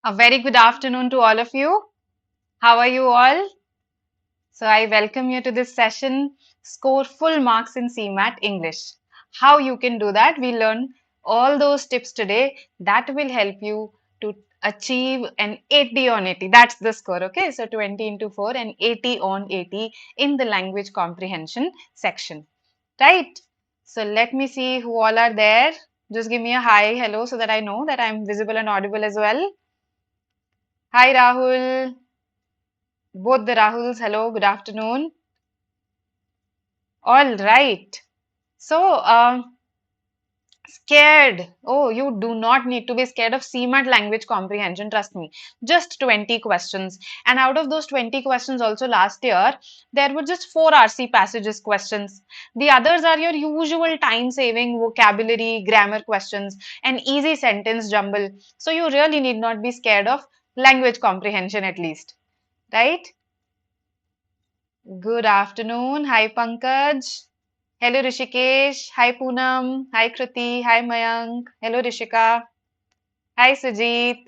A very good afternoon to all of you. How are you all? So, I welcome you to this session, Score Full Marks in CMAT English. How you can do that? We learn all those tips today that will help you to achieve an 80 on 80. That's the score, okay? So, 20 into 4 and 80 on 80 in the language comprehension section, right? So, let me see who all are there. Just give me a hi, hello, so that I know that I'm visible and audible as well. Hi, Rahul. Both the Rahuls, hello, good afternoon. All right. So, scared. Oh, you do not need to be scared of CMAT language comprehension, trust me. Just 20 questions. And out of those 20 questions, also last year, there were just 4 RC passages questions. The others are your usual time saving vocabulary, grammar questions, and easy sentence jumble. So, you really need not be scared of language comprehension at least, right? Good afternoon. Hi, Pankaj. Hello, Rishikesh. Hi, Poonam. Hi, Kriti. Hi, Mayank. Hello, Rishika. Hi, Sujit.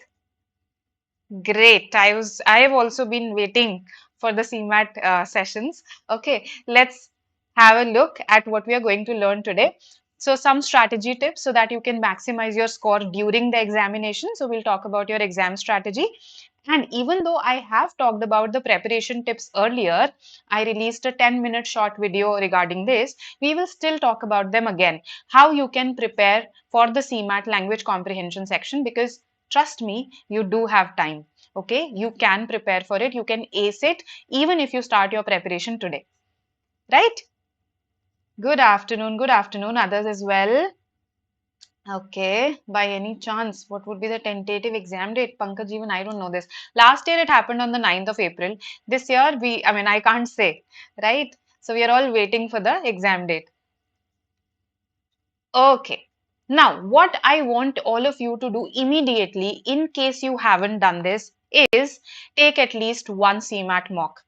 Great. I have also been waiting for the CMAT sessions. Okay, let's have a look at what we are going to learn today. So, some strategy tips so that you can maximize your score during the examination. So, we'll talk about your exam strategy. And even though I have talked about the preparation tips earlier, I released a 10-minute short video regarding this. We will still talk about them again. How you can prepare for the CMAT language comprehension section, because trust me, you do have time. Okay, you can prepare for it. You can ace it even if you start your preparation today. Right? Good afternoon, others as well. Okay, by any chance, what would be the tentative exam date? Pankaj, even I don't know this. Last year it happened on the 9th of April. This year I can't say, right? So we are all waiting for the exam date. Okay. Now, what I want all of you to do immediately, in case you haven't done this, is take at least one CMAT mock.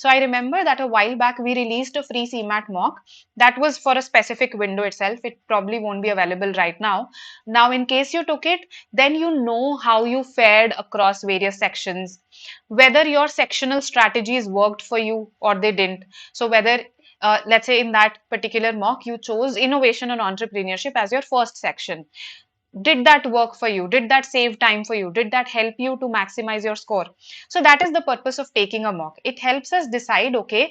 So I remember that a while back we released a free CMAT mock that was for a specific window itself. It probably won't be available right now. Now, in case you took it, then you know how you fared across various sections, whether your sectional strategies worked for you or they didn't. So whether let's say in that particular mock you chose innovation and entrepreneurship as your first section, did that work for you? Did that save time for you? Did that help you to maximize your score? So that is the purpose of taking a mock. It helps us decide, okay,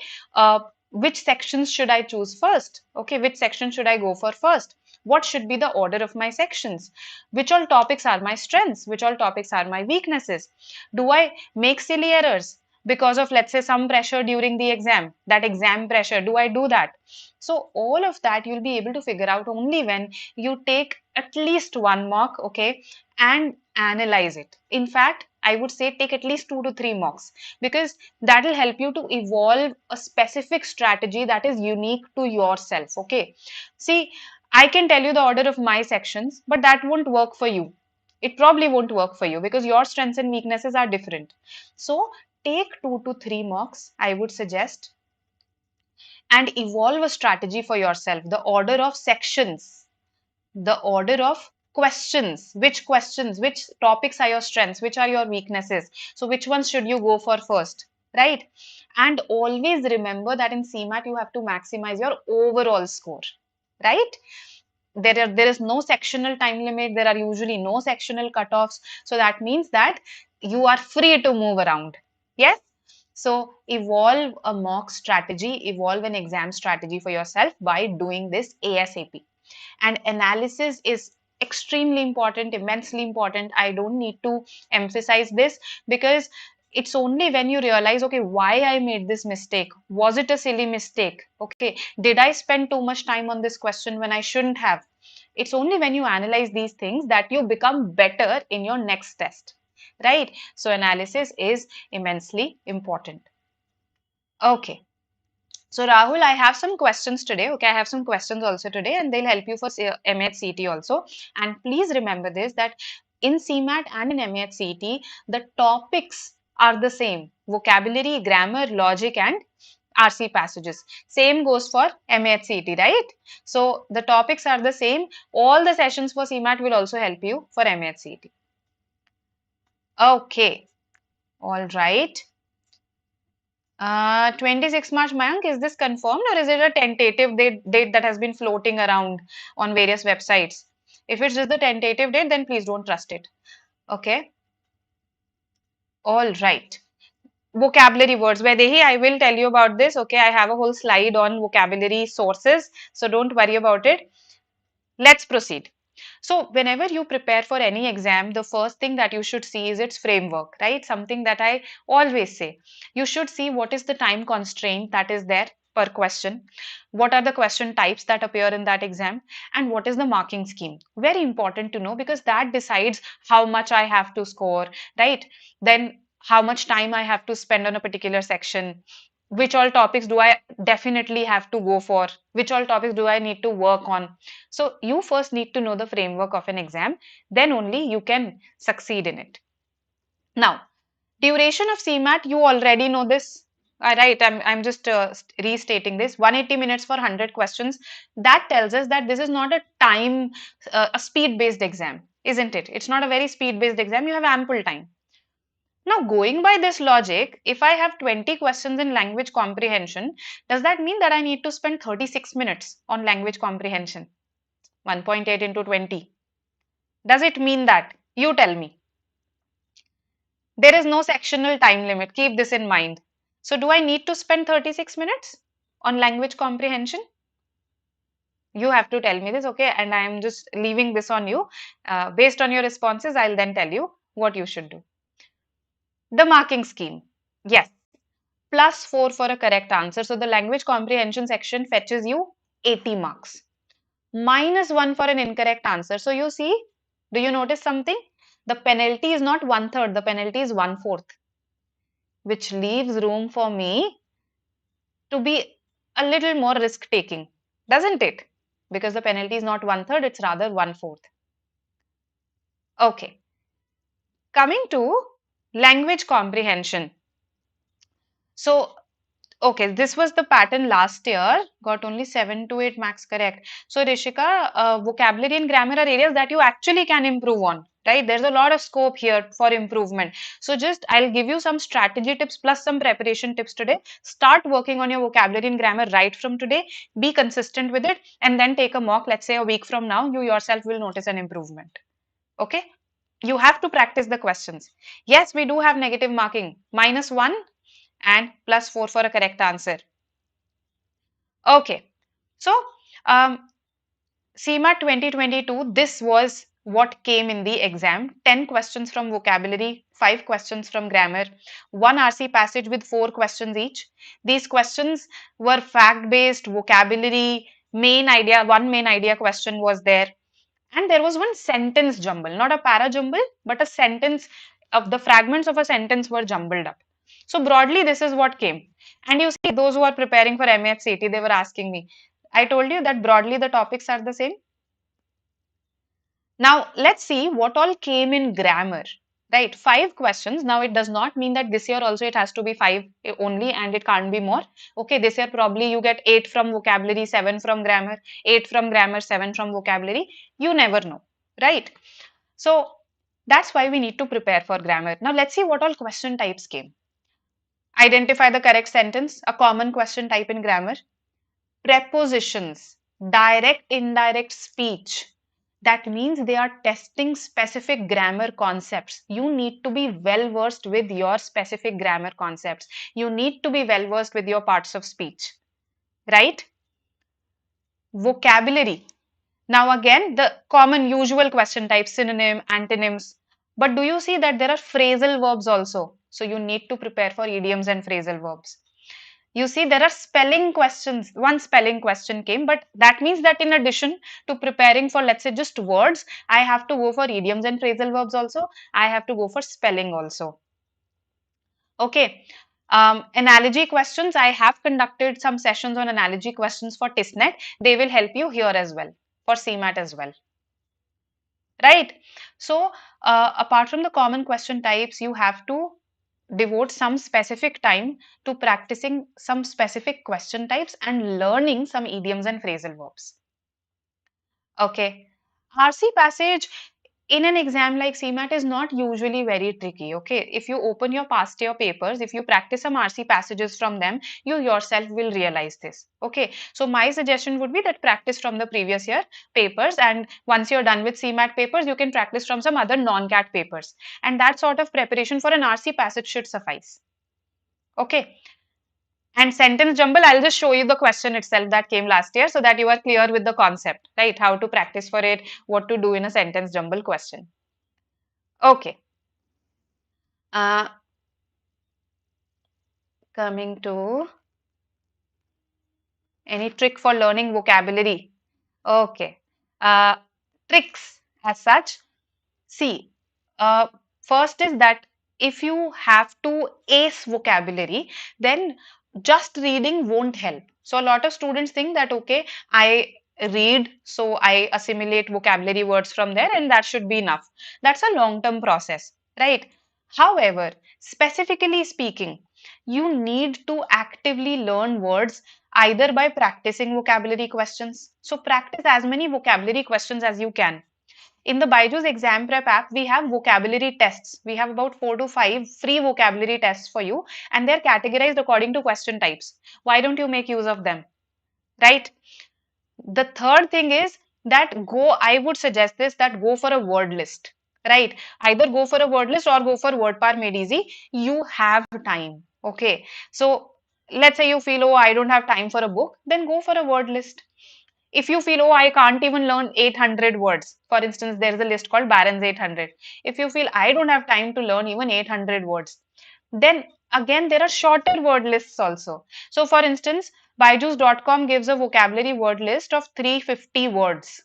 which sections should I choose first? Okay, which section should I go for first? What should be the order of my sections? Which all topics are my strengths? Which all topics are my weaknesses? Do I make silly errors because of, let's say, some pressure during the exam? That exam pressure, do I do that? So all of that you'll be able to figure out only when you take at least one mock, okay, and analyze it. In fact, I would say take at least 2 to 3 mocks, because that will help you to evolve a specific strategy that is unique to yourself. Okay, see, I can tell you the order of my sections, but that won't work for you. It probably won't work for you because your strengths and weaknesses are different. So take 2 to 3 mocks, I would suggest, and evolve a strategy for yourself. The order of sections, the order of questions, which topics are your strengths, which are your weaknesses. So which ones should you go for first, right? And always remember that in CMAT you have to maximize your overall score, right? There is no sectional time limit. There are usually no sectional cutoffs. So that means that you are free to move around. Yes. So evolve a mock strategy, evolve an exam strategy for yourself by doing this ASAP. And analysis is extremely important, immensely important. I don't need to emphasize this, because it's only when you realize, okay, why I made this mistake. Was it a silly mistake? Okay, did I spend too much time on this question when I shouldn't have? It's only when you analyze these things that you become better in your next test, right? So analysis is immensely important. Okay. So Rahul, I have some questions today. Okay, I have some questions also today, and they'll help you for MAT CT also. And please remember this, that in CMAT and in MAT CT, the topics are the same: vocabulary, grammar, logic, and RC passages. Same goes for MAT CT, right? So the topics are the same. All the sessions for CMAT will also help you for MAT CT. Okay, all right. 26 March, Mayank, is this confirmed or is it a tentative date that has been floating around on various websites? If it's just the tentative date, then please don't trust it. Okay, all right. Vocabulary words. Vaidehi, I will tell you about this. Okay, I have a whole slide on vocabulary sources, so don't worry about it. Let's proceed. So, whenever you prepare for any exam, the first thing that you should see is its framework, right? Something that I always say. You should see what is the time constraint that is there per question, what are the question types that appear in that exam, and what is the marking scheme. Very important to know because that decides how much I have to score, right? Then how much time I have to spend on a particular section, which all topics do I definitely have to go for, which all topics do I need to work on. So you first need to know the framework of an exam, then only you can succeed in it. Now, duration of CMAT, you already know this. Right, I'm just restating this. 180 minutes for 100 questions. That tells us that this is not a time, a speed-based exam, isn't it? It's not a very speed-based exam. You have ample time. Now, going by this logic, if I have 20 questions in language comprehension, does that mean that I need to spend 36 minutes on language comprehension? 1.8 into 20. Does it mean that? You tell me. There is no sectional time limit. Keep this in mind. So, do I need to spend 36 minutes on language comprehension? You have to tell me this, okay? And I am just leaving this on you. Based on your responses, I'll then tell you what you should do. The marking scheme. Yes. +4 for a correct answer. So, the language comprehension section fetches you 80 marks. -1 for an incorrect answer. So, you see, do you notice something? The penalty is not 1/3, the penalty is 1/4, which leaves room for me to be a little more risk taking, doesn't it? Because the penalty is not 1/3, it's rather 1/4. Okay, coming to language comprehension. So, okay, this was the pattern last year, got only 7 to 8 marks correct. So, Rishika, vocabulary and grammar are areas that you actually can improve on, right? There's a lot of scope here for improvement. So, just I'll give you some strategy tips plus some preparation tips today. Start working on your vocabulary and grammar right from today. Be consistent with it and then take a mock, let's say a week from now, you yourself will notice an improvement. Okay? You have to practice the questions. Yes, we do have negative marking, -1 and +4 for a correct answer. Okay, so CMAT 2022, this was what came in the exam. 10 questions from vocabulary, 5 questions from grammar, 1 RC passage with 4 questions each. These questions were fact-based, vocabulary, one main idea question was there. And there was one sentence jumble, not a para jumble, but a sentence of the fragments of a sentence were jumbled up. So broadly, this is what came. And you see, those who are preparing for MHCT, they were asking me. I told you that broadly the topics are the same. Now, let's see what all came in grammar. Right, 5 questions. Now, it does not mean that this year also it has to be 5 only and it can't be more. Okay, this year probably you get 8 from vocabulary, 7 from grammar, 8 from grammar, 7 from vocabulary. You never know, right? So, that's why we need to prepare for grammar. Now, let's see what all question types came. Identify the correct sentence, a common question type in grammar. Prepositions, direct, indirect speech. That means they are testing specific grammar concepts. You need to be well versed with your specific grammar concepts. You need to be well versed with your parts of speech, right? Vocabulary. Now again, the common usual question types, synonym, antonyms. But do you see that there are phrasal verbs also? So you need to prepare for idioms and phrasal verbs. You see, there are spelling questions. One spelling question came, but that means that in addition to preparing for, let's say, just words, I have to go for idioms and phrasal verbs also. I have to go for spelling also. Okay. Analogy questions. I have conducted some sessions on analogy questions for TISNET. They will help you here as well, for CMAT as well. Right. So, apart from the common question types, you have to devote some specific time to practicing some specific question types and learning some idioms and phrasal verbs. Okay. RC passage, in an exam like CMAT is not usually very tricky. Okay, if you open your past year papers, if you practice some RC passages from them, you yourself will realize this. Okay, so my suggestion would be that practice from the previous year papers, and once you're done with CMAT papers, you can practice from some other non-CAT papers, and that sort of preparation for an RC passage should suffice. Okay. And sentence jumble, I'll just show you the question itself that came last year so that you are clear with the concept, right? How to practice for it, what to do in a sentence jumble question. Okay. Uh, Coming to any trick for learning vocabulary. Okay. Uh, Tricks as such. See, uh, first is that if you have to ace vocabulary, then just reading won't help. So a lot of students think that, okay, I read, so I assimilate vocabulary words from there, and that should be enough. That's a long-term process, right? However, specifically speaking, you need to actively learn words either by practicing vocabulary questions. So practice as many vocabulary questions as you can. In the BYJU'S exam prep app, we have vocabulary tests. We have about 4 to 5 free vocabulary tests for you, and they're categorized according to question types. Why don't you make use of them? Right? The third thing is that I would suggest this, that go for a word list. Right? Either go for a word list or go for word par made easy. You have time. Okay. So let's say you feel, oh, I don't have time for a book, then go for a word list. If you feel, oh, I can't even learn 800 words, for instance, there is a list called Barron's 800. If you feel, I don't have time to learn even 800 words, then again, there are shorter word lists also. So, for instance, BYJU'S.com gives a vocabulary word list of 350 words,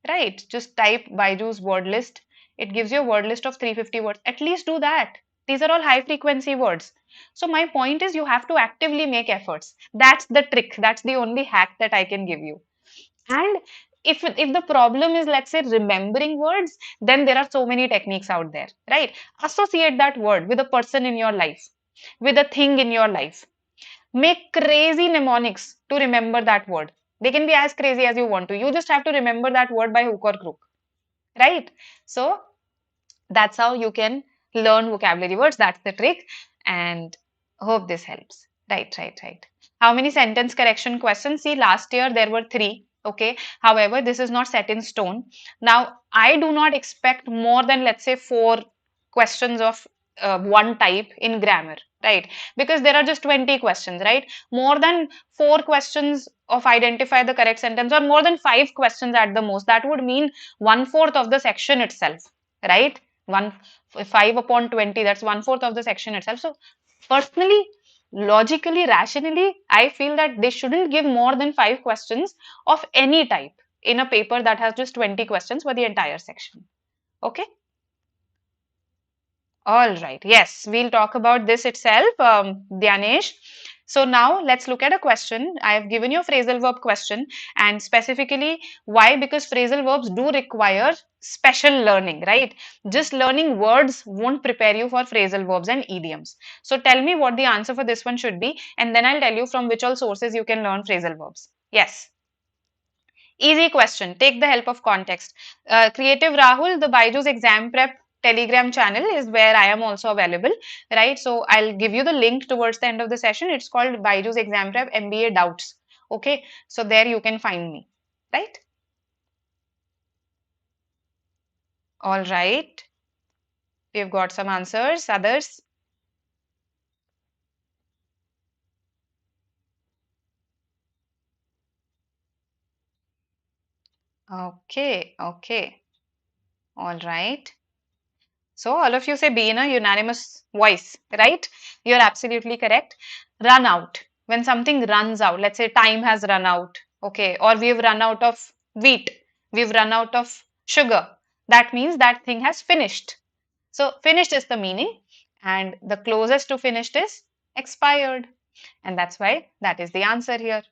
right? Just type BYJU'S word list. It gives you a word list of 350 words. At least do that. These are all high frequency words. So my point is you have to actively make efforts. That's the trick. That's the only hack that I can give you. And if the problem is, let's say, remembering words, then there are so many techniques out there, right? Associate that word with a person in your life, with a thing in your life. Make crazy mnemonics to remember that word. They can be as crazy as you want to. You just have to remember that word by hook or crook, right? So that's how you can learn vocabulary words. That's the trick. And hope this helps. Right, right, right. How many sentence correction questions? See, last year there were 3. Okay. However, this is not set in stone. Now, I do not expect more than, let's say, 4 questions of one type in grammar, right? Because there are just 20 questions, right? More than 4 questions of identify the correct sentence, or more than 5 questions at the most. That would mean 1/4 of the section itself, right? 5 upon 20, that's 1/4 of the section itself. So personally, logically, rationally, I feel that they shouldn't give more than 5 questions of any type in a paper that has just 20 questions for the entire section. Okay. All right. Yes, we'll talk about this itself, Dhyanesh. So now let's look at a question. I have given you a phrasal verb question, and specifically why? Because phrasal verbs do require special learning, right? Just learning words won't prepare you for phrasal verbs and idioms. So tell me what the answer for this one should be, and then I'll tell you from which all sources you can learn phrasal verbs. Yes. Easy question. Take the help of context. Creative Rahul, the BYJU'S exam prep Telegram channel is where I am also available, right? So I'll give you the link towards the end of the session. It's called BYJU'S exam prep MBA doubts. Okay, so there you can find me, right? All right. We've got some answers. Others? Okay, okay. All right. So all of you say be in a unanimous voice, right? You're absolutely correct. Run out. When something runs out, let's say time has run out, okay, or we've run out of wheat, we've run out of sugar. That means that thing has finished. So finished is the meaning, and the closest to finished is expired. And that's why that is the answer here.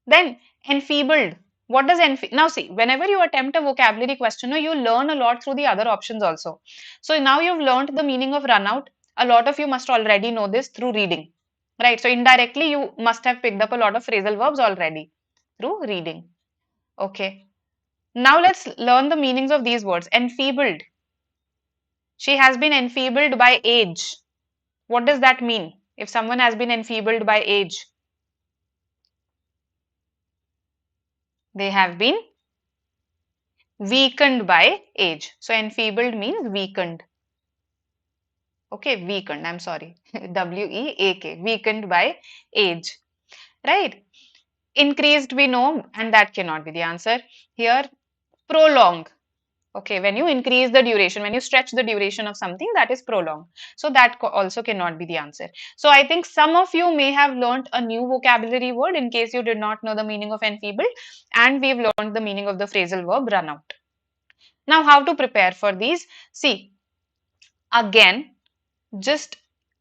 Then enfeebled. What does now see, whenever you attempt a vocabulary question, you learn a lot through the other options also. So now you've learned the meaning of run out. A lot of you must already know this through reading, right? So indirectly you must have picked up a lot of phrasal verbs already through reading. Okay. Now let's learn the meanings of these words. Enfeebled. She has been enfeebled by age. What does that mean? If someone has been enfeebled by age, they have been weakened by age. So enfeebled means weakened. Okay, weakened. I'm sorry. W-E-A-K. Weakened by age. Right? Increased we know, and that cannot be the answer. Here, prolong. Okay, when you increase the duration, when you stretch the duration of something, that is prolong. So that also cannot be the answer. So I think some of you may have learnt a new vocabulary word in case you did not know the meaning of enfeebled, and we've learned the meaning of the phrasal verb run out. Now, how to prepare for these? See, again, just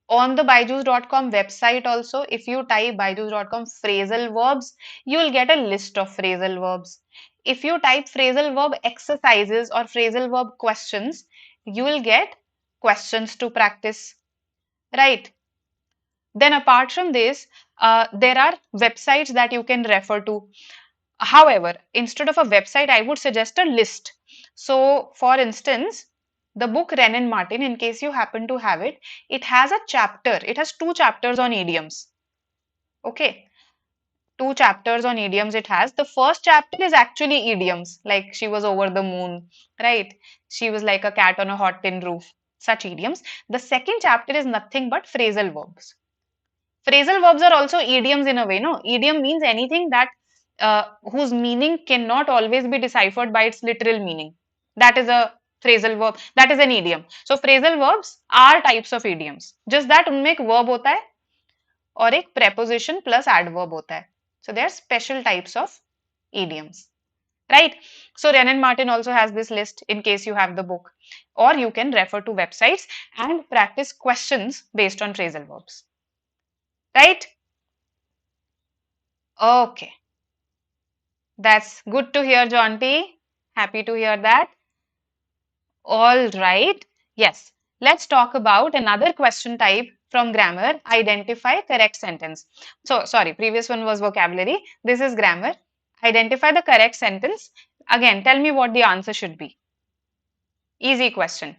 on the byju's.com website also, if you type byju's.com phrasal verbs, you will get a list of phrasal verbs. If you type phrasal verb exercises or phrasal verb questions, you will get questions to practice, right? Then apart from this, there are websites that you can refer to. However, instead of a website, I would suggest a list. So, for instance, the book Wren and Martin, in case you happen to have it, it has a chapter. It has two chapters on idioms. Okay, two chapters on idioms it has. The first chapter is actually idioms, like she was over the moon, right? She was like a cat on a hot tin roof, such idioms. The second chapter is nothing but phrasal verbs. Phrasal verbs are also idioms in a way, no? Idiom means anything that whose meaning cannot always be deciphered by its literal meaning. That is a phrasal verb. That is an idiom. So phrasal verbs are types of idioms. Just that उनमें एक verb होता है और एक preposition plus adverb होता है. So they are special types of idioms. Right? So Wren and Martin also has this list in case you have the book. Or you can refer to websites and practice questions based on phrasal verbs. Right? Okay. That's good to hear, Jonty. Happy to hear that. All right. Yes. Let's talk about another question type from grammar. Identify correct sentence. So, sorry, previous one was vocabulary. This is grammar. Identify the correct sentence. Again, tell me what the answer should be. Easy question.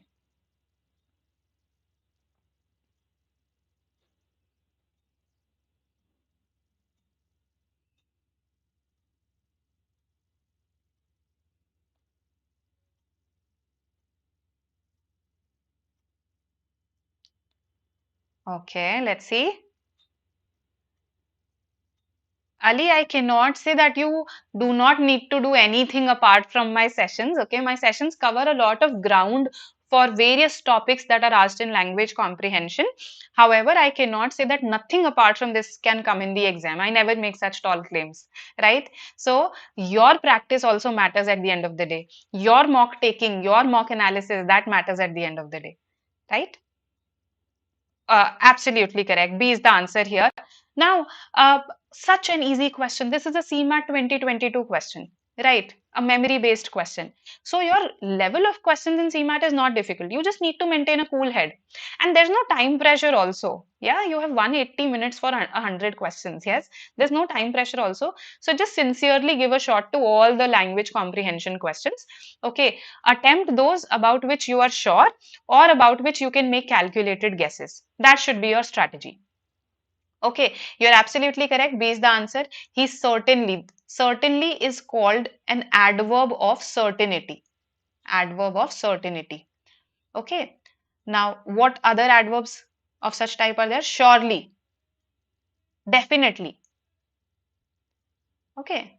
Okay, let's see. Ali, I cannot say that you do not need to do anything apart from my sessions. Okay, my sessions cover a lot of ground for various topics that are asked in language comprehension. However, I cannot say that nothing apart from this can come in the exam. I never make such tall claims, right? So, your practice also matters at the end of the day. Your mock taking, your mock analysis, that matters at the end of the day, right? Absolutely correct. B is the answer here. Now, such an easy question. This is a CMAT 2022 question, right? A memory-based question. So your level of questions in CMAT is not difficult. You just need to maintain a cool head. And there's no time pressure also. Yeah, you have 180 minutes for 100 questions. Yes, there's no time pressure also. So just sincerely give a shot to all the language comprehension questions. Okay, attempt those about which you are sure or about which you can make calculated guesses. That should be your strategy. Okay, you're absolutely correct. B is the answer. He certainly. Certainly is called an adverb of certainty. Adverb of certainty. Okay. Now, what other adverbs of such type are there? Surely. Definitely. Okay.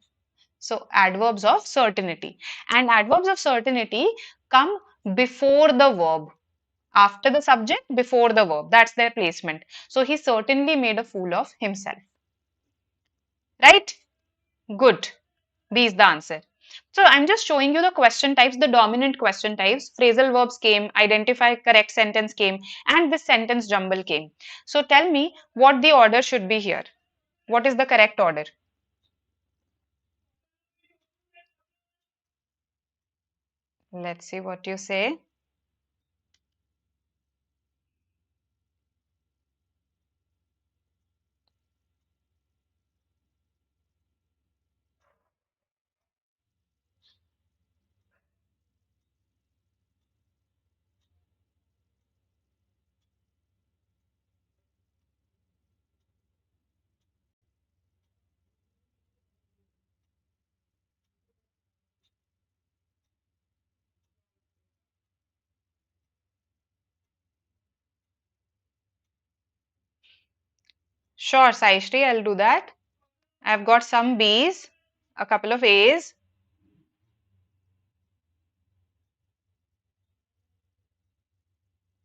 So, adverbs of certainty. And adverbs of certainty come before the verb. After the subject, before the verb. That's their placement. So, he certainly made a fool of himself. Right? Good. B is the answer. So I'm just showing you the question types, the dominant question types. Phrasal verbs came, identify correct sentence came, and this sentence jumble came. So tell me what the order should be here. What is the correct order? Let's see what you say. Sure, Saishri, I'll do that. I've got some B's, a couple of A's.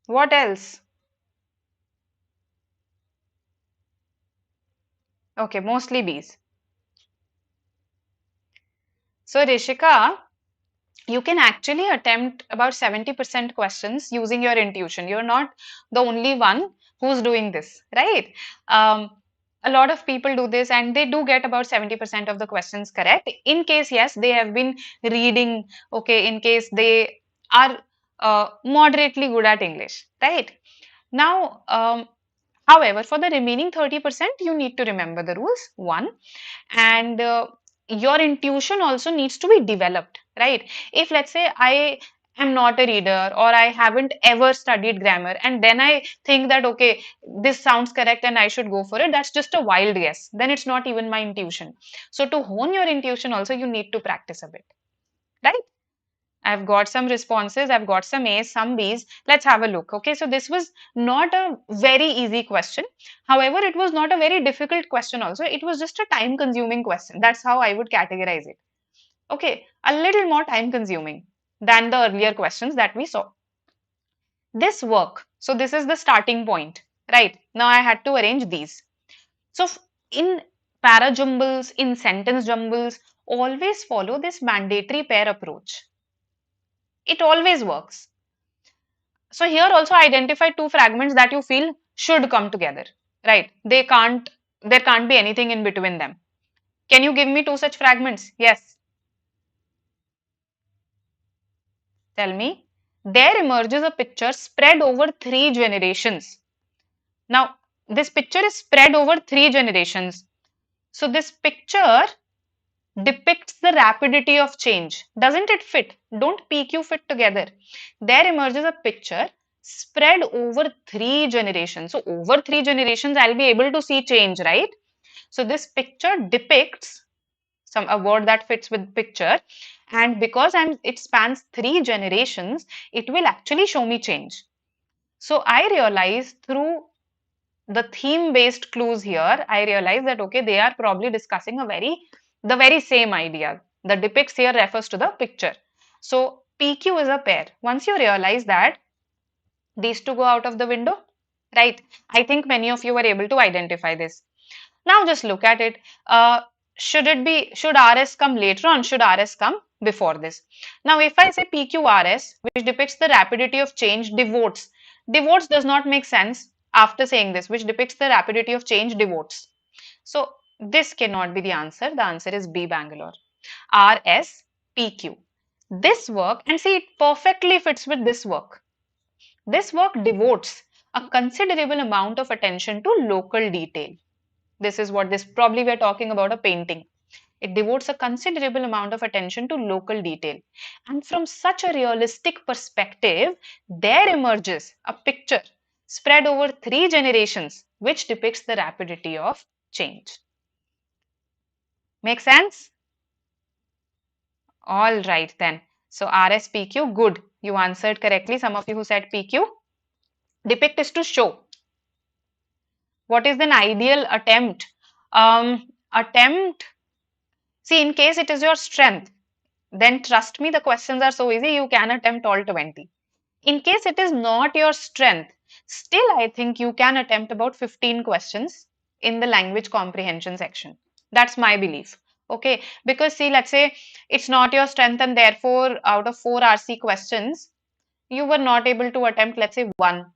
What else? Okay, mostly B's. So, Rishika, you can actually attempt about 70% questions using your intuition. You're not the only one who's doing this, right? Um, a lot of people do this and they do get about 70% of the questions correct. In case, yes, they have been reading, okay, in case they are moderately good at English, right? Now, however, for the remaining 30%, you need to remember the rules. One, and your intuition also needs to be developed, right? If let's say I am not a reader or I haven't ever studied grammar and then I think that okay, this sounds correct and I should go for it, that's just a wild guess. Then it's not even my intuition. So to hone your intuition also you need to practice a bit, right? I've got some responses, I've got some A's, some B's. Let's have a look. Okay, so this was not a very easy question. However, it was not a very difficult question also. It was just a time consuming question. That's how I would categorize it. Okay, a little more time consuming than the earlier questions that we saw. This work, so this is the starting point, right? Now I had to arrange these. So in para jumbles, in sentence jumbles, always follow this mandatory pair approach. It always works. So here also identify two fragments that you feel should come together, right? There can't be anything in between them. Can you give me two such fragments? Yes. Tell me. There emerges a picture spread over three generations. Now, this picture is spread over three generations. So this picture depicts the rapidity of change. Doesn't it fit? Don't PQ fit together. There emerges a picture spread over three generations. So over three generations, I'll be able to see change, right? So this picture depicts a word that fits with picture, and because it spans three generations, it will actually show me change. So I realized through the theme based clues here, I realized that okay, they are probably discussing the very same idea. The depicts here refers to the picture. So PQ is a pair. Once you realize that, these two go out of the window, right? I think many of you were able to identify this. Now just look at it. Should RS come later on? Should RS come before this? Now if I say PQRS, which depicts the rapidity of change, devotes. Devotes does not make sense after saying this, which depicts the rapidity of change, devotes. So this cannot be the answer. The answer is B, Bangalore. RS, PQ. This work, and see, it perfectly fits with this work. This work devotes a considerable amount of attention to local detail. This is what this probably we're talking about a painting. It devotes a considerable amount of attention to local detail. And from such a realistic perspective, there emerges a picture spread over three generations which depicts the rapidity of change. Make sense? All right then. So RSPQ, good. You answered correctly. Some of you who said PQ. Depict is to show. What is an ideal attempt? Attempt. See, in case it is your strength, then trust me, the questions are so easy, you can attempt all 20. In case it is not your strength, still I think you can attempt about 15 questions in the language comprehension section. That's my belief. Okay, because see, let's say it's not your strength and therefore out of 4 RC questions, you were not able to attempt, let's say, one.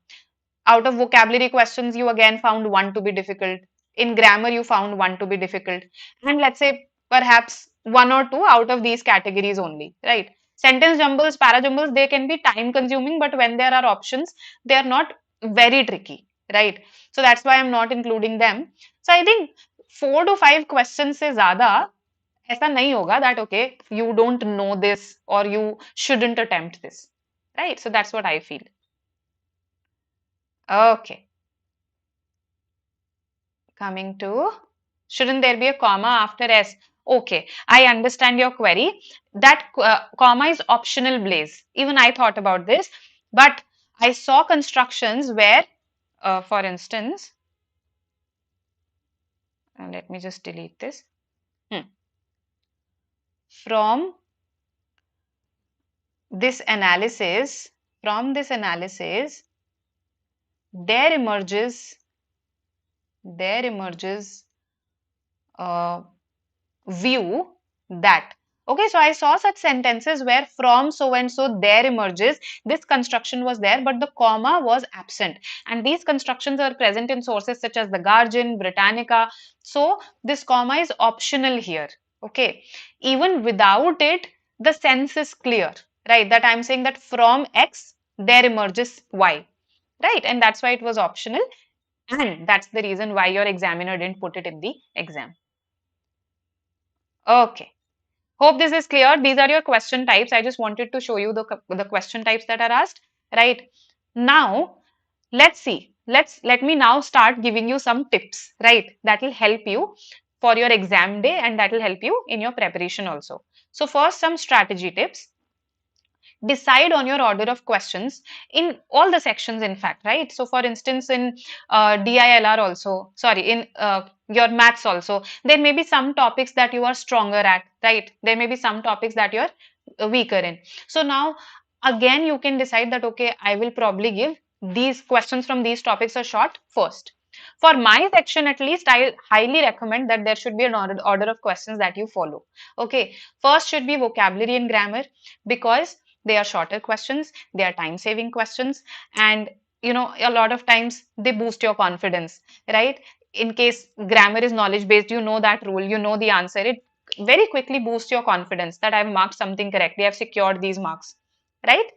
Out of vocabulary questions, you again found one to be difficult. In grammar, you found one to be difficult. And let's say perhaps one or two out of these categories only, right? Sentence jumbles, para jumbles, they can be time consuming, but when there are options, they are not very tricky, right? So that's why I'm not including them. So I think 4 to 5 questions se zyada ऐसा नहीं होगा that okay, you don't know this or you shouldn't attempt this, right? So that's what I feel. Okay. Coming to, shouldn't there be a comma after S? Okay, I understand your query. That comma is optional, Blaze. Even I thought about this, but I saw constructions where, for instance, let me just delete this. From this analysis, there emerges a view that, okay, so I saw such sentences where from so and so there emerges, this construction was there but the comma was absent, and these constructions are present in sources such as the Guardian, Britannica. So this comma is optional here. Okay, even without it the sense is clear, right, that I'm saying that from X there emerges Y, right, and that's why it was optional, and that's the reason why your examiner didn't put it in the exam. Okay. Hope this is clear. These are your question types. I just wanted to show you the question types that are asked, right? Now, let's see. Let me now start giving you some tips, right? That will help you for your exam day and that will help you in your preparation also. So first, some strategy tips. Decide on your order of questions in all the sections, in fact, right? So for instance, in DILR also, sorry, in your maths also, there may be some topics that you are stronger at, right? There may be some topics that you're weaker in. So now again you can decide that, okay, I will probably give these questions from these topics a shot first. For my section at least, I highly recommend that there should be an order of questions that you follow. Okay, first should be vocabulary and grammar, because they are shorter questions, they are time saving questions, and you know, a lot of times they boost your confidence, right? In case grammar is knowledge based, you know that rule, you know the answer, it very quickly boosts your confidence that I've marked something correctly, I've secured these marks, right?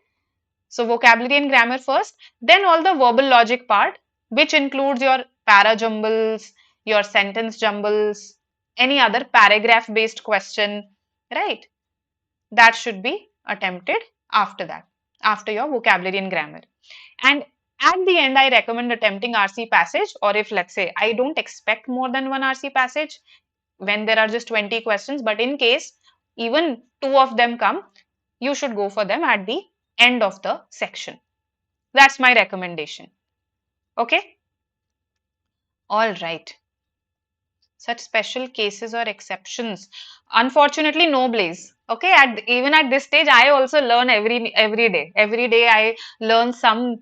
So vocabulary and grammar first, then all the verbal logic part, which includes your para jumbles, your sentence jumbles, any other paragraph based question, right? That should be attempted after that, after your vocabulary and grammar. And at the end, I recommend attempting RC passage, or if let's say I don't expect more than one RC passage when there are just 20 questions, but in case even two of them come, you should go for them at the end of the section. That's my recommendation. Okay? All right. Such special cases or exceptions. Unfortunately, no, Blaze. Okay, even at this stage, I also learn every day. Every day, I learn some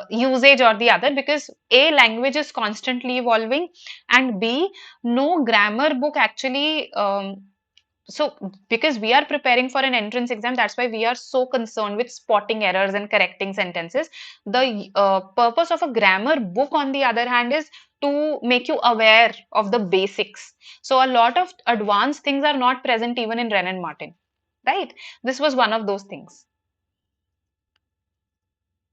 usage or the other, because A, language is constantly evolving, and B, no grammar book actually. So because we are preparing for an entrance exam, that's why we are so concerned with spotting errors and correcting sentences. The purpose of a grammar book, on the other hand, is to make you aware of the basics. So a lot of advanced things are not present even in Wren and Martin, right? This was one of those things.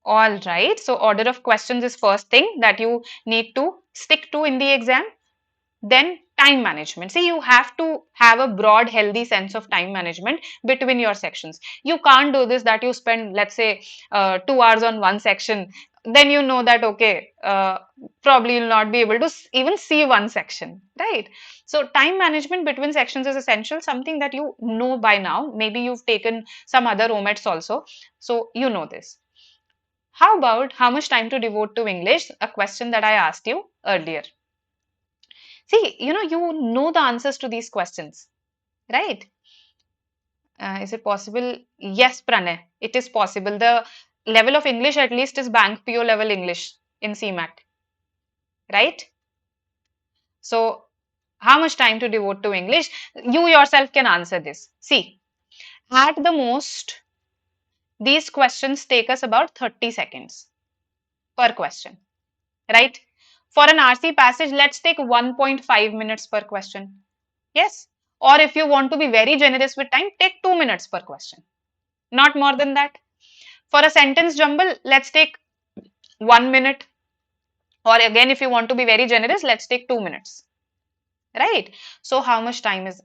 All right, so order of questions is first thing that you need to stick to in the exam. Then time management. See, you have to have a broad, healthy sense of time management between your sections. You can't do this that you spend, let's say, 2 hours on one section. Then you know that, okay, probably you'll not be able to even see one section, right? So time management between sections is essential, something that you know by now. Maybe you've taken some other OMETs also, so you know this. How about how much time to devote to English? A question that I asked you earlier. See, you know the answers to these questions, right? Is it possible? Yes, Pranay, it is possible. The level of English at least is bank PO level English in CMAT, right? So, how much time to devote to English? You yourself can answer this. See, at the most, these questions take us about 30 seconds per question, right? For an RC passage, let's take 1.5 minutes per question. Yes. Or if you want to be very generous with time, take 2 minutes per question. Not more than that. For a sentence jumble, let's take 1 minute. Or again, if you want to be very generous, let's take 2 minutes. Right? So how much time is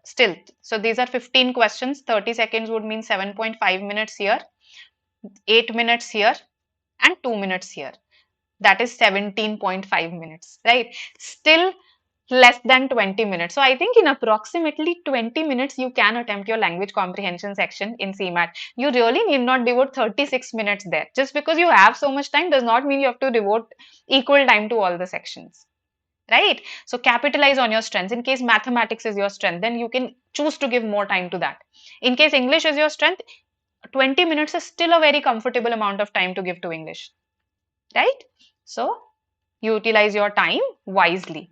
still? So these are 15 questions. 30 seconds would mean 7.5 minutes here, 8 minutes here, and 2 minutes here. That is 17.5 minutes, right? Still less than 20 minutes. So I think in approximately 20 minutes, you can attempt your language comprehension section in CMAT. You really need not devote 36 minutes there. Just because you have so much time does not mean you have to devote equal time to all the sections. right? So capitalize on your strengths. In case mathematics is your strength, then you can choose to give more time to that. In case English is your strength, 20 minutes is still a very comfortable amount of time to give to English, right? So utilize your time wisely.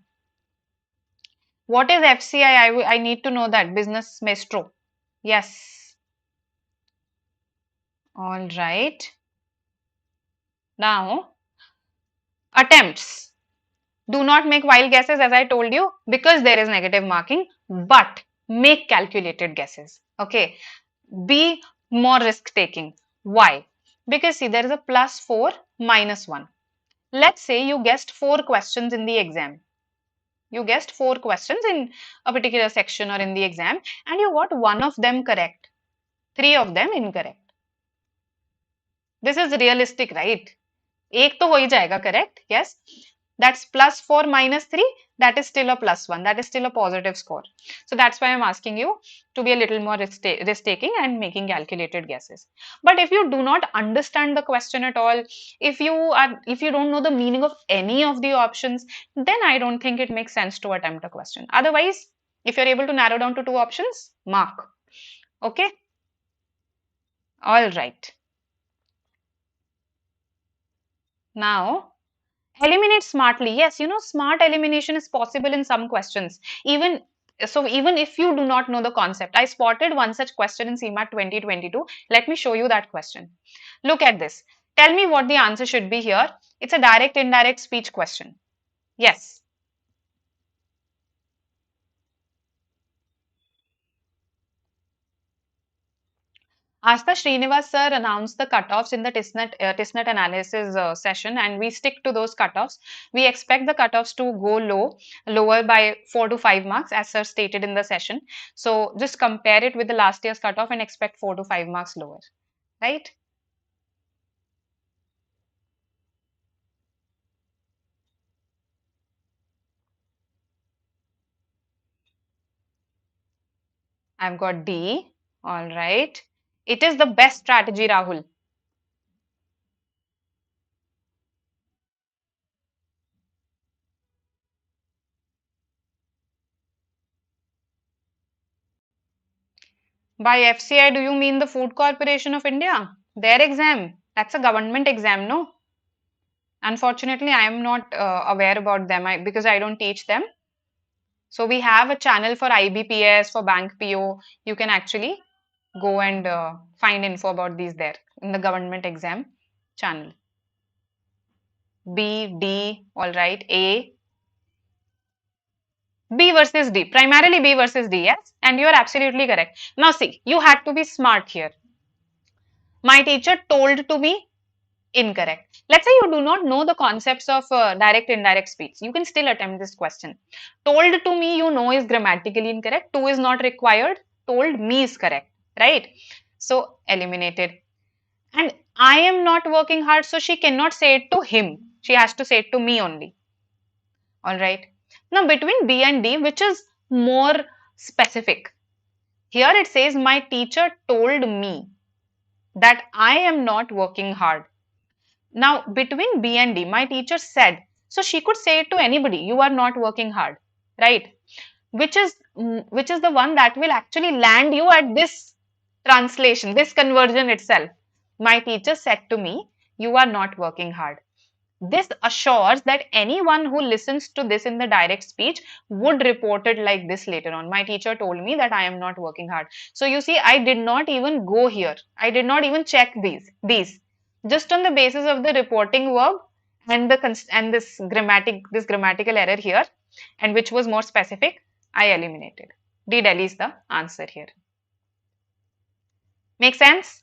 What is FCI? I need to know that. Business Maestro. Yes. All right. Now, attempts. Do not make wild guesses as I told you because there is negative marking, but make calculated guesses. Okay. Be more risk taking. Why? Because see, there is a +4, -1. Let's say you guessed 4 questions in the exam. You guessed 4 questions in a particular section or in the exam, and you got one of them correct, 3 of them incorrect. This is realistic, right? एक तो हो ही जाएगा correct, yes. That's +4 -3. That is still a +1. That is still a positive score. So that's why I'm asking you to be a little more risk-taking and making calculated guesses. But if you do not understand the question at all, if you don't know the meaning of any of the options, then I don't think it makes sense to attempt a question. Otherwise, if you're able to narrow down to 2 options, mark. Okay? All right. Now, eliminate smartly. Yes, smart elimination is possible in some questions. Even if you do not know the concept, I spotted one such question in CMAT 2022. Let me show you that question. Look at this. Tell me what the answer should be here. It's a direct indirect speech question. Yes. Asta Srinivas sir announced the cutoffs in the TISNET analysis session, and we stick to those cutoffs. We expect the cutoffs to go lower by 4 to 5 marks, as sir stated in the session. So just compare it with the last year's cutoff and expect 4 to 5 marks lower, right? I've got D. All right. It is the best strategy, Rahul. By FCI, do you mean the Food Corporation of India? Their exam? That's a government exam, no? Unfortunately, I am not aware about them because I don't teach them. So we have a channel for IBPS, for Bank PO. You can actually go and find info about these there in the government exam channel. B, D, all right, A. B versus D, primarily B versus D, yes? And you are absolutely correct. Now see, you had to be smart here. My teacher told to me incorrect. Let's say you do not know the concepts of direct indirect speech. You can still attempt this question. Told to me, is grammatically incorrect. To is not required. Told me is correct, right? So eliminated. And I am not working hard, so she cannot say it to him. She has to say it to me only. All right. Now between B and D, which is more specific? Here it says my teacher told me that I am not working hard. Now, between B and D, my teacher said, so she could say it to anybody, you are not working hard, right? Which is the one that will actually land you at this translation, this conversion itself. My teacher said to me, you are not working hard. This assures that anyone who listens to this in the direct speech would report it like this later on. My teacher told me that I am not working hard. So you see, I did not even go here. I did not even check these. Just on the basis of the reporting verb and this grammatical error here, and which was more specific, I eliminated. D Delhi is the answer here. Make sense?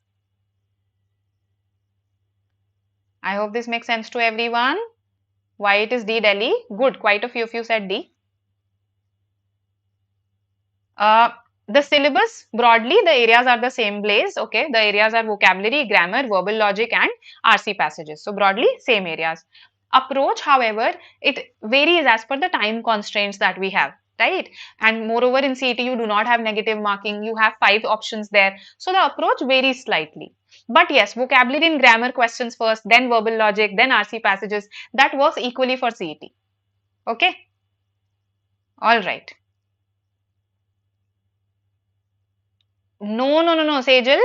I hope this makes sense to everyone. Why it is D Delhi? Good, quite a few of you said D. The syllabus, broadly, the areas are the same Blaze. Okay, the areas are vocabulary, grammar, verbal logic, and RC passages. So broadly, same areas. Approach, however, it varies as per the time constraints that we have, right? And moreover, in CET, you do not have negative marking. You have 5 options there. So the approach varies slightly. But yes, vocabulary and grammar questions first, then verbal logic, then RC passages. That works equally for CET. Okay. All right. No, no, no, no, Sejal.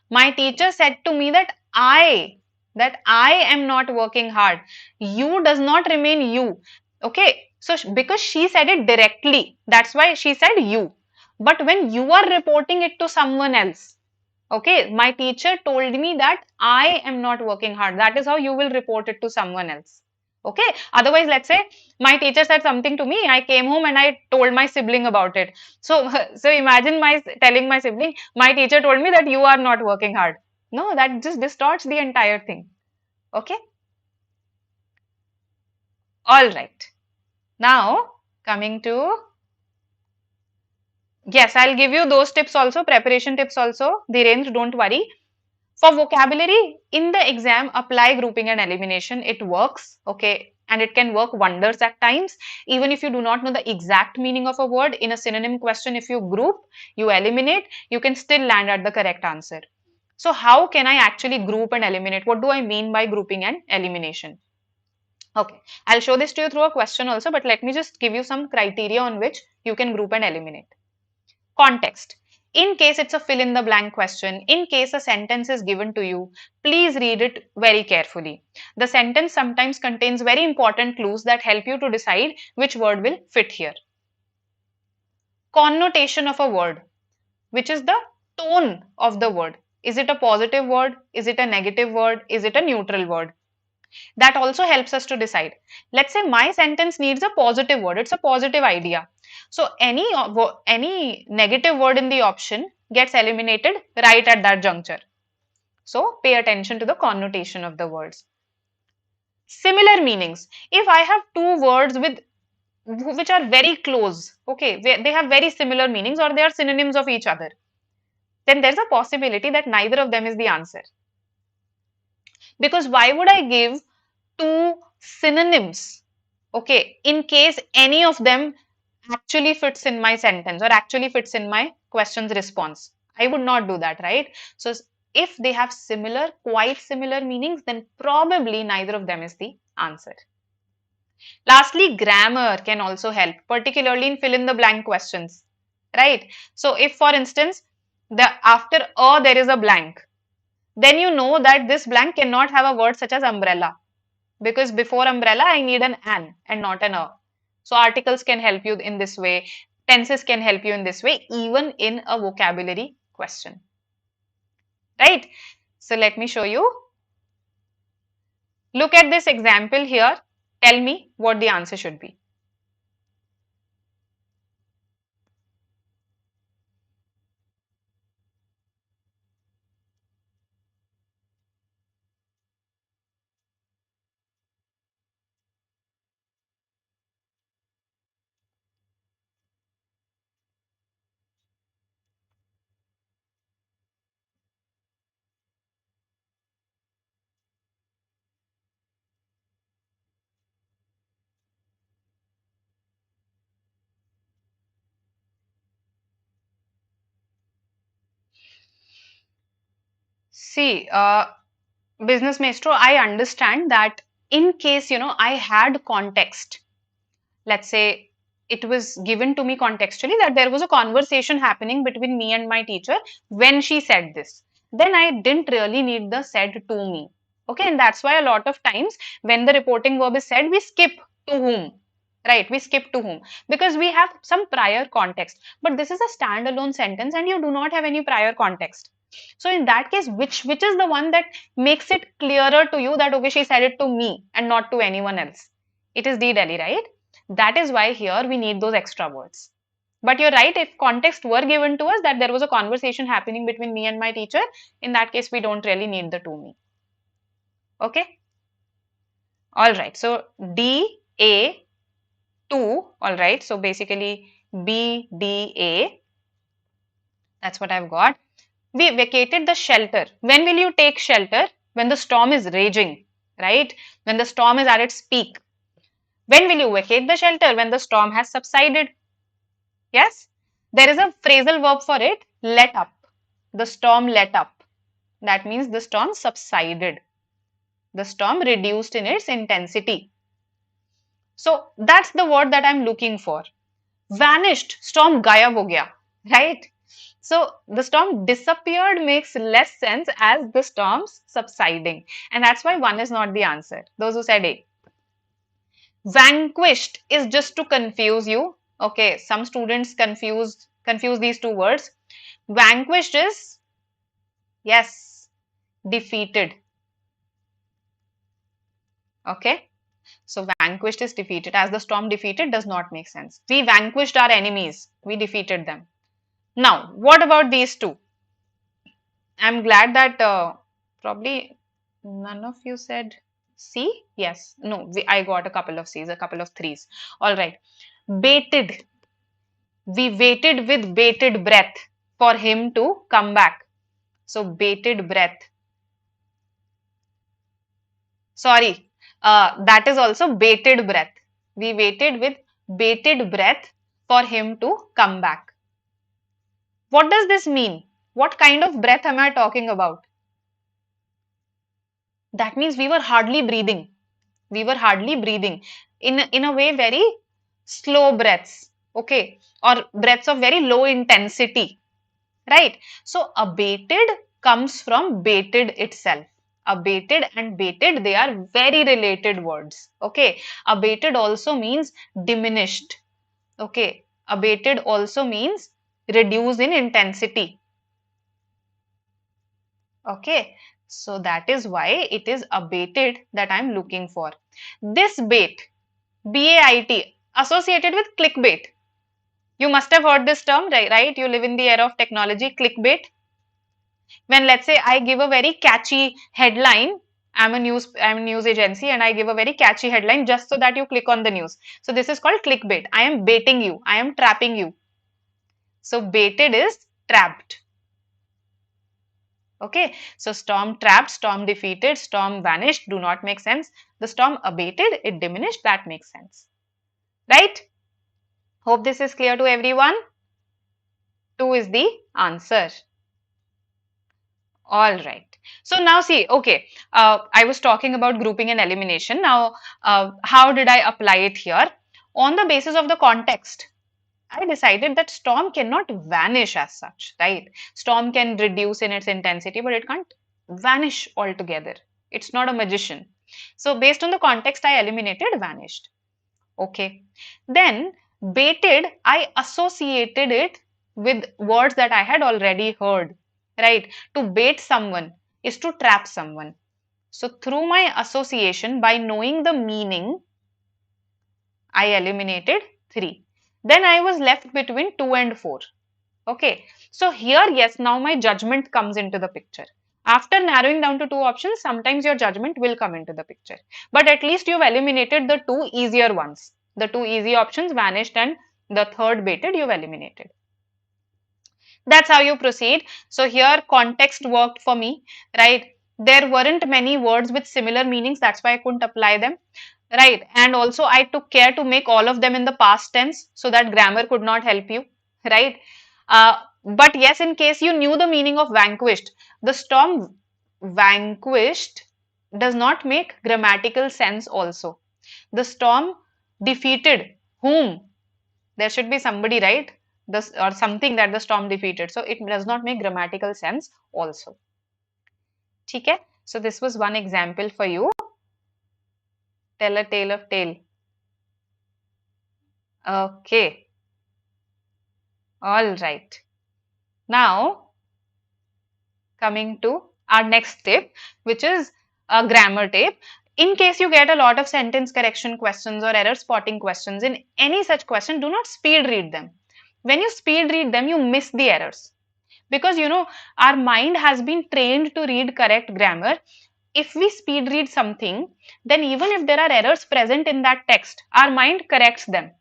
My teacher said to me that I am not working hard. You does not remain you. Okay. So because she said it directly, that's why she said you. But when you are reporting it to someone else, okay, my teacher told me that I am not working hard. That is how you will report it to someone else. Okay. Otherwise, let's say my teacher said something to me. I came home and I told my sibling about it. So, so imagine my telling my sibling, my teacher told me that you are not working hard. No, that just distorts the entire thing. Okay. All right. Now, coming to, yes, I'll give you those tips also, preparation tips also. Dhirendra, don't worry. For vocabulary, in the exam, apply grouping and elimination. It works, okay, and it can work wonders at times. Even if you do not know the exact meaning of a word, in a synonym question, if you group, you eliminate, you can still land at the correct answer. So, how can I actually group and eliminate? What do I mean by grouping and elimination? Okay, I'll show this to you through a question also, but let me just give you some criteria on which you can group and eliminate. Context. In case it's a fill in the blank question, in case a sentence is given to you, please read it very carefully. The sentence sometimes contains very important clues that help you to decide which word will fit here. Connotation of a word, which is the tone of the word. Is it a positive word? Is it a negative word? Is it a neutral word? That also helps us to decide. Let's say my sentence needs a positive word. It's a positive idea. So any negative word in the option gets eliminated right at that juncture. So pay attention to the connotation of the words. Similar meanings. If I have two words with which are very close, okay, they have very similar meanings or they are synonyms of each other, then there's a possibility that neither of them is the answer. Because why would I give two synonyms, okay, in case any of them actually fits in my sentence or actually fits in my question's response? I would not do that, right? So if they have similar, quite similar meanings, then probably neither of them is the answer. Lastly, grammar can also help, particularly in fill in the blank questions, right? So if for instance, after a there is a blank, then you know that this blank cannot have a word such as umbrella, because before umbrella I need an and not an a. So articles can help you in this way, tenses can help you in this way, even in a vocabulary question, right? So let me show you. Look at this example here. Tell me what the answer should be. See, business maestro, I understand that in case, I had context, let's say it was given to me contextually that there was a conversation happening between me and my teacher when she said this, then I didn't really need the said to me. Okay, and that's why a lot of times when the reporting verb is said, we skip to whom, right? We skip to whom because we have some prior context. But this is a standalone sentence and you do not have any prior context. So in that case, which is the one that makes it clearer to you that okay, she said it to me and not to anyone else? It is D Delhi, right? That is why here we need those extra words. But you're right, if context were given to us that there was a conversation happening between me and my teacher, in that case we don't really need the to me. Okay? Alright, so D, A, 2, alright, so basically B, D, A, that's what I've got. We vacated the shelter. When will you take shelter? When the storm is raging, right? When the storm is at its peak. When will you vacate the shelter? When the storm has subsided. Yes? There is a phrasal verb for it, let up. The storm let up. That means the storm subsided. The storm reduced in its intensity. So that's the word that I'm looking for. vanished, storm gayab ho gaya, right? So the storm disappeared makes less sense as the storm's subsiding, and that's why one is not the answer. Those who said A. Vanquished is just to confuse you. Okay, some students confuse these two words. Vanquished is, yes, defeated. Okay, so vanquished is defeated. As the storm defeated does not make sense. We vanquished our enemies. We defeated them. Now, what about these two? I'm glad that probably none of you said C. Yes. No, I got a couple of C's, a couple of threes. All right. Baited. We waited with bated breath for him to come back. So, bated breath. Sorry, that is also bated breath. We waited with bated breath for him to come back. What does this mean? What kind of breath am I talking about? That means we were hardly breathing. We were hardly breathing. In a way, very slow breaths. Okay. Or breaths of very low intensity. Right. So, abated comes from baited itself. Abated and baited, they are very related words. Okay. Abated also means diminished. Okay. Abated also means reduce in intensity. Okay. So that is why it is abated that I am looking for. This bait, BAIT, associated with clickbait. You must have heard this term, right? You live in the era of technology, clickbait. When, let's say, I give a very catchy headline, I'm a news agency, and I give a very catchy headline just so that you click on the news. So this is called clickbait. I am baiting you. I am trapping you. So baited is trapped. Okay. So storm trapped, storm defeated, storm vanished do not make sense. The storm abated, it diminished, that makes sense. Right? Hope this is clear to everyone. 2 is the answer. All right. So now see, okay, I was talking about grouping and elimination. Now, how did I apply it here? On the basis of the context, I decided that storm cannot vanish as such, right? Storm can reduce in its intensity, but it can't vanish altogether. It's not a magician. So based on the context, I eliminated vanished. Okay. Then baited, I associated it with words that I had already heard, right? To bait someone is to trap someone. So through my association, by knowing the meaning, I eliminated 3. Then I was left between 2 and 4. Okay. So here, yes, now my judgment comes into the picture. After narrowing down to 2 options, sometimes your judgment will come into the picture. But at least you've eliminated the 2 easier ones. The 2 easy options vanished and the third baited you've eliminated. That's how you proceed. So here context worked for me, right? There weren't many words with similar meanings. That's why I couldn't apply them, right? And also I took care to make all of them in the past tense so that grammar could not help you, right? But yes, in case you knew the meaning of vanquished, the storm vanquished does not make grammatical sense also. The storm defeated whom? There should be somebody, right? This or something that the storm defeated. So it does not make grammatical sense also. Okay? So this was one example for you. Tell a tale of tale. Okay. All right. Now, coming to our next tip, which is a grammar tip. In case you get a lot of sentence correction questions or error spotting questions, in any such question, do not speed read them. When you speed read them, you miss the errors. Because our mind has been trained to read correct grammar. If we speed read something, then even if there are errors present in that text, our mind corrects them.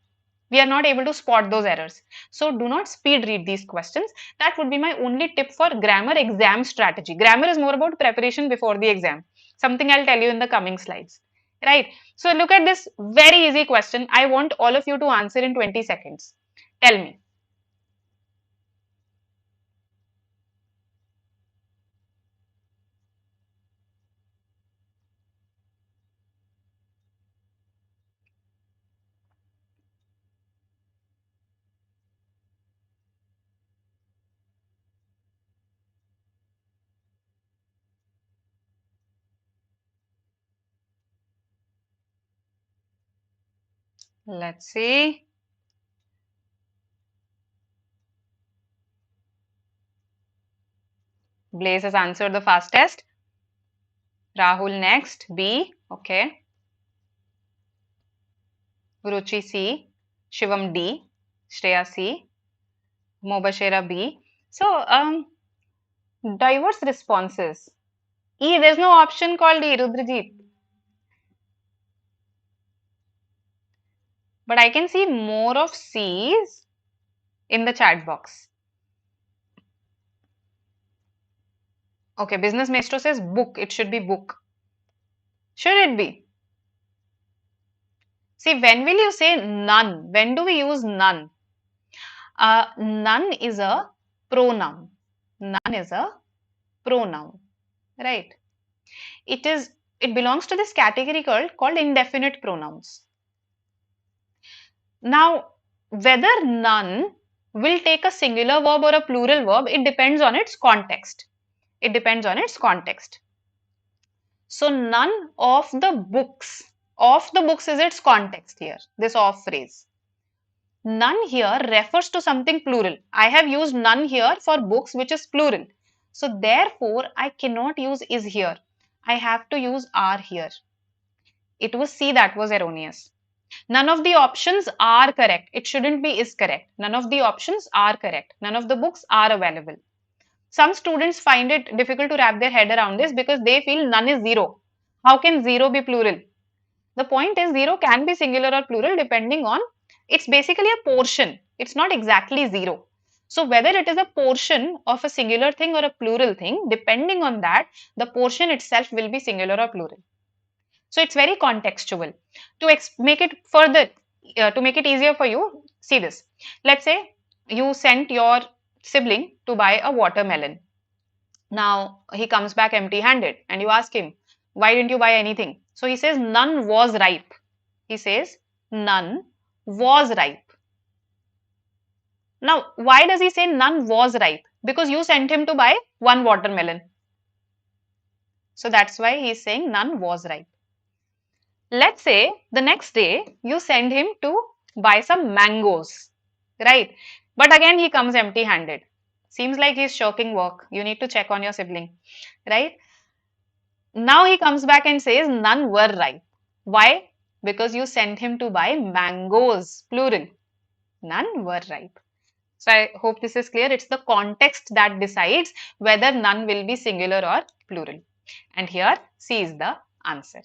We are not able to spot those errors. So do not speed read these questions. That would be my only tip for grammar exam strategy. Grammar is more about preparation before the exam. Something I'll tell you in the coming slides. Right? So look at this very easy question. I want all of you to answer in 20 seconds. Tell me. Let's see. Blaze has answered the fastest. Rahul next. B. Okay. Ruchi C. Shivam D. Shreya C. Mobashera B. So, diverse responses. E. There's no option called E. Rudrajit. But I can see more of C's in the chat box. Okay, Business Maestro says book. It should be book. Should it be? See, when will you say none? When do we use none? None is a pronoun. None is a pronoun, right? It belongs to this category called indefinite pronouns. Now, whether none will take a singular verb or a plural verb, it depends on its context. It depends on its context. So, none of the books. Of the books is its context here, this of phrase. None here refers to something plural. I have used none here for books, which is plural. So, therefore, I cannot use is here. I have to use are here. It was C that was erroneous. None of the options are correct. It shouldn't be is correct. None of the options are correct. None of the books are available. Some students find it difficult to wrap their head around this because they feel none is zero. How can zero be plural? The point is zero can be singular or plural depending on, it's basically a portion. It's not exactly zero. So whether it is a portion of a singular thing or a plural thing, depending on that, the portion itself will be singular or plural. So it's very contextual. To make it further, to make it easier for you, see this. Let's say you sent your sibling to buy a watermelon. Now he comes back empty-handed and you ask him, why didn't you buy anything? So he says, none was ripe. He says, none was ripe. Now, why does he say none was ripe? Because you sent him to buy one watermelon. So that's why he is saying none was ripe. Let's say the next day you send him to buy some mangoes, right? But again he comes empty-handed. Seems like he's shirking work. You need to check on your sibling, right? Now he comes back and says none were ripe. Why? Because you sent him to buy mangoes, plural. None were ripe. So I hope this is clear. It's the context that decides whether none will be singular or plural. And here C is the answer.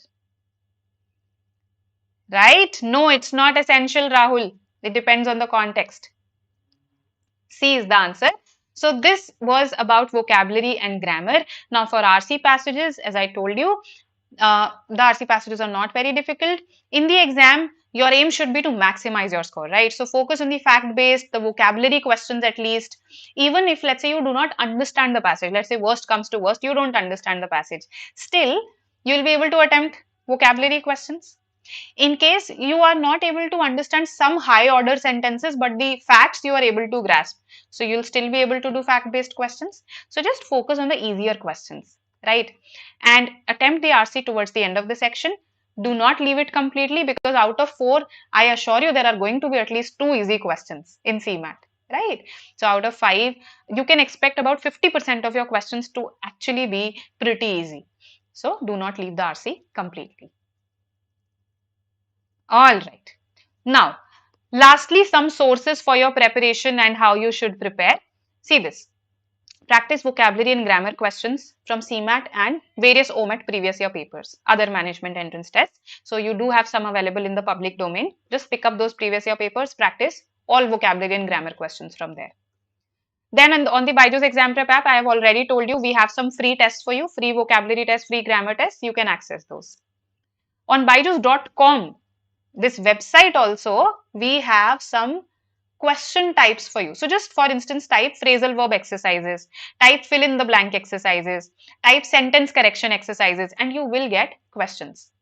Right? No, it's not essential, Rahul. It depends on the context. C is the answer. So this was about vocabulary and grammar. Now for RC passages, as I told you, the RC passages are not very difficult. In the exam, your aim should be to maximize your score, right? So focus on the fact-based, the vocabulary questions at least. Even if, let's say, you do not understand the passage, let's say worst comes to worst, you don't understand the passage. Still, you will be able to attempt vocabulary questions. In case you are not able to understand some high order sentences, but the facts you are able to grasp. So you'll still be able to do fact-based questions. So just focus on the easier questions, right? And attempt the RC towards the end of the section. Do not leave it completely because out of 4, I assure you there are going to be at least 2 easy questions in CMAT, right? So out of 5, you can expect about 50% of your questions to actually be pretty easy. So do not leave the RC completely. All right. Now, lastly, some sources for your preparation and how you should prepare. See this. Practice vocabulary and grammar questions from CMAT and various OMAT previous year papers, other management entrance tests. So you do have some available in the public domain. Just pick up those previous year papers, practice all vocabulary and grammar questions from there. Then on the BYJU'S exam prep app, I have already told you we have some free tests for you, free vocabulary tests, free grammar tests. You can access those. On byju's.com, this website also, we have some question types for you. So just for instance, type phrasal verb exercises, type fill in the blank exercises, type sentence correction exercises, and you will get questions.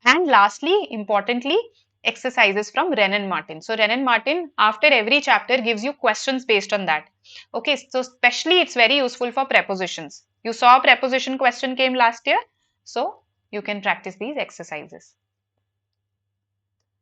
And lastly, importantly, exercises from Wren & Martin. So Wren & Martin, after every chapter, gives you questions based on that. Okay, so especially it's very useful for prepositions. You saw a preposition question came last year, so you can practice these exercises.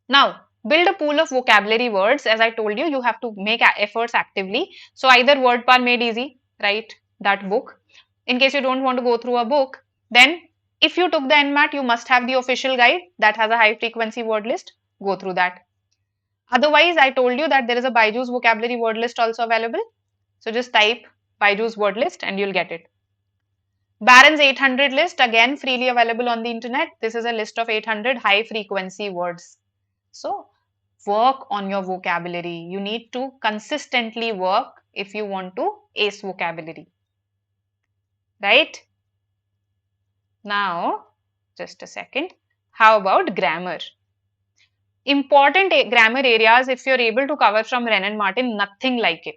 Now, build a pool of vocabulary words. As I told you, you have to make efforts actively. So either word par made easy, right? That book. In case you don't want to go through a book, then if you took the NMAT, you must have the official guide that has a high frequency word list. Go through that. Otherwise, I told you that there is a BYJU'S vocabulary word list also available. So just type BYJU'S word list and you'll get it. Barron's 800 list, again freely available on the internet. This is a list of 800 high frequency words. So work on your vocabulary. You need to consistently work if you want to ace vocabulary. Right? Now, just a second. How about grammar? Important grammar areas, if you're able to cover from Wren and Martin, nothing like it.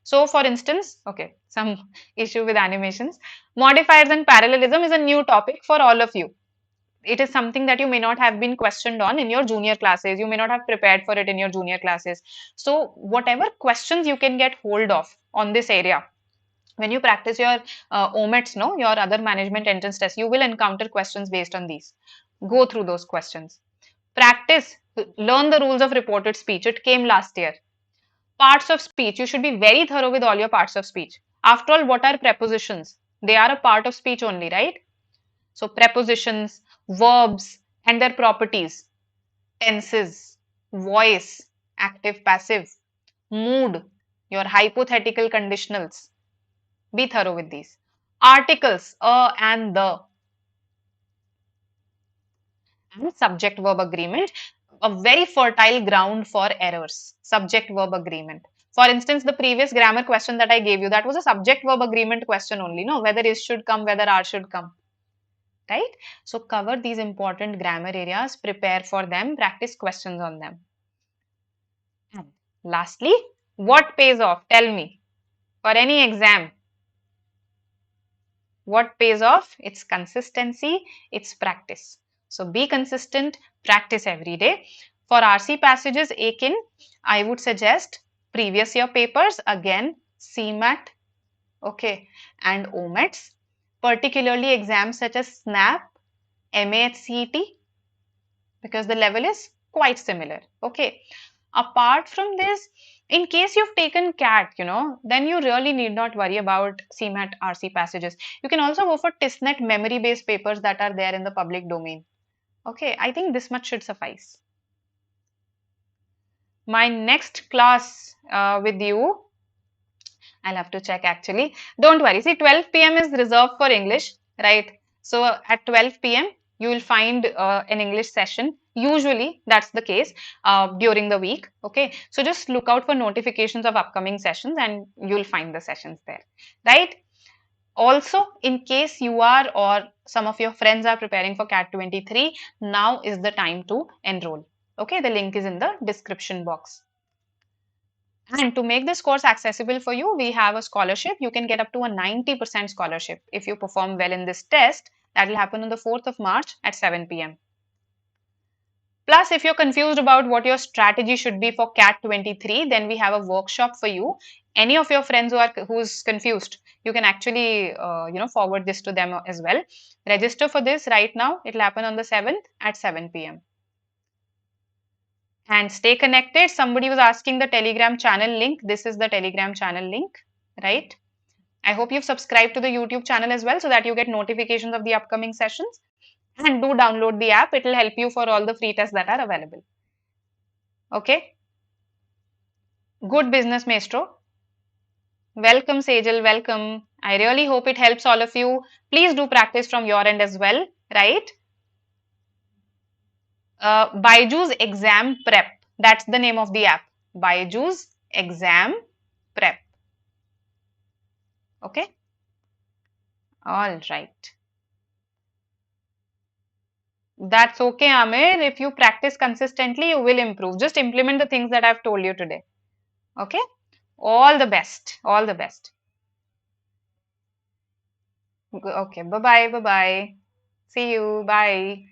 So, for instance, okay, some issue with animations. Modifiers and parallelism is a new topic for all of you. It is something that you may not have been questioned on in your junior classes. You may not have prepared for it in your junior classes. So, whatever questions you can get hold of on this area, when you practice your OMETs, no, your other management entrance tests, you will encounter questions based on these. Go through those questions. Practice, learn the rules of reported speech. It came last year. Parts of speech, you should be very thorough with all your parts of speech. After all, what are prepositions? They are a part of speech only, right? So prepositions, verbs and their properties, tenses, voice, active, passive, mood, your hypothetical conditionals. Be thorough with these. Articles, a and the. And subject verb agreement, a very fertile ground for errors. Subject verb agreement. For instance, the previous grammar question that I gave you, that was a subject verb agreement question only, no? Whether is should come, whether are should come. Right? So cover these important grammar areas, prepare for them, practice questions on them. And lastly, what pays off? Tell me. For any exam, what pays off? It's consistency, it's practice. So be consistent, practice every day. For RC passages, Akin, I would suggest previous year papers, again CMAT, okay, and OMETs, particularly exams such as SNAP, MAHCET, because the level is quite similar, okay. Apart from this, in case you've taken CAT, then you really need not worry about CMAT RC passages. You can also go for TISNET memory-based papers that are there in the public domain. Okay, I think this much should suffice. My next class with you, I'll have to check actually. Don't worry. See, 12 p.m. is reserved for English, right? So at 12 p.m., you will find an English session. Usually, that's the case during the week. Okay. So just look out for notifications of upcoming sessions and you'll find the sessions there, right? Also, in case you are or some of your friends are preparing for CAT 23, now is the time to enroll. Okay. The link is in the description box. And to make this course accessible for you, we have a scholarship. You can get up to a 90% scholarship if you perform well in this test. That will happen on the 4th of March at 7 p.m. Plus, if you're confused about what your strategy should be for CAT 23, then we have a workshop for you. Any of your friends who's confused, you can actually forward this to them as well. Register for this right now. It will happen on the 7th at 7 p.m. And stay connected. Somebody was asking the Telegram channel link. This is the Telegram channel link, right? I hope you've subscribed to the YouTube channel as well so that you get notifications of the upcoming sessions. And do download the app. It will help you for all the free tests that are available. Okay. Good business, Maestro. Welcome, Sejal. Welcome. I really hope it helps all of you. Please do practice from your end as well, right? BYJU'S Exam Prep. That's the name of the app. BYJU'S Exam Prep. Okay. All right. That's okay, Amir. If you practice consistently, you will improve. Just implement the things that I've told you today. Okay. All the best. All the best. Okay. Bye-bye. Bye-bye. See you. Bye.